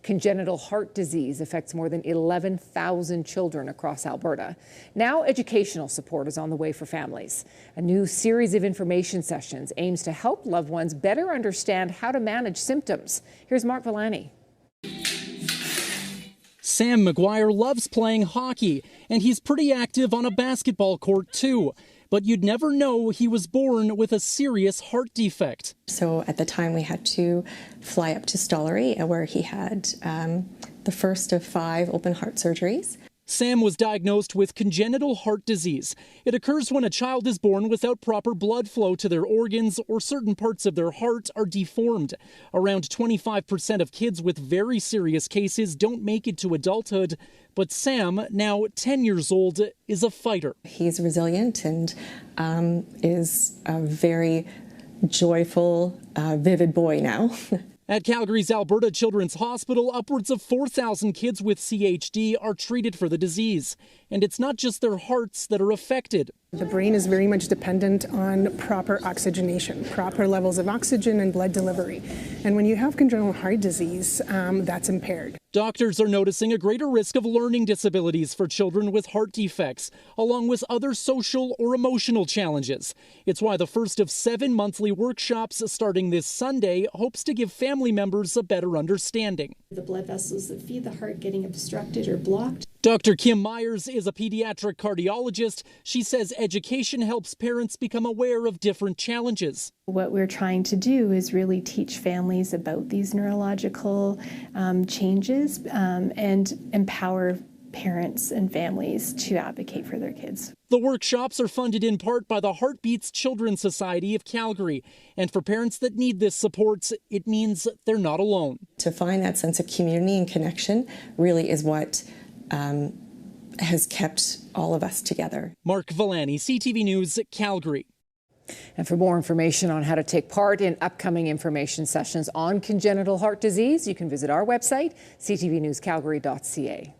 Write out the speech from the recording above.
Congenital heart disease affects more than 11,000 children across Alberta. Now educational support is on the way for families. A new series of information sessions aims to help loved ones better understand how to manage symptoms. Here's Mark Villani. Sam McGuire loves playing hockey, and he's pretty active on a basketball court too. But you'd never know he was born with a serious heart defect. So at the time we had to fly up to Stollery, where he had the first of 5 open heart surgeries. Sam was diagnosed with congenital heart disease. It occurs when a child is born without proper blood flow to their organs or certain parts of their heart are deformed. Around 25% of kids with very serious cases don't make it to adulthood. But Sam, now 10 years old, is a fighter. He's resilient and is a very joyful, vivid boy now. At Calgary's Alberta Children's Hospital, upwards of 4,000 kids with CHD are treated for the disease. And it's not just their hearts that are affected. The brain is very much dependent on proper oxygenation, proper levels of oxygen and blood delivery. And when you have congenital heart disease, that's impaired. Doctors are noticing a greater risk of learning disabilities for children with heart defects, along with other social or emotional challenges. It's why the first of 7 monthly workshops starting this Sunday hopes to give family members a better understanding. The blood vessels that feed the heart getting obstructed or blocked. Dr. Kim Myers is a pediatric cardiologist. She says education helps parents become aware of different challenges. What we're trying to do is really teach families about these neurological changes and empower parents and families to advocate for their kids. The workshops are funded in part by the Heartbeats Children's Society of Calgary. And for parents that need this support, it means they're not alone. To find that sense of community and connection really is what has kept all of us together. Mark Villani, CTV News, Calgary. And for more information on how to take part in upcoming information sessions on congenital heart disease, you can visit our website, ctvnewscalgary.ca.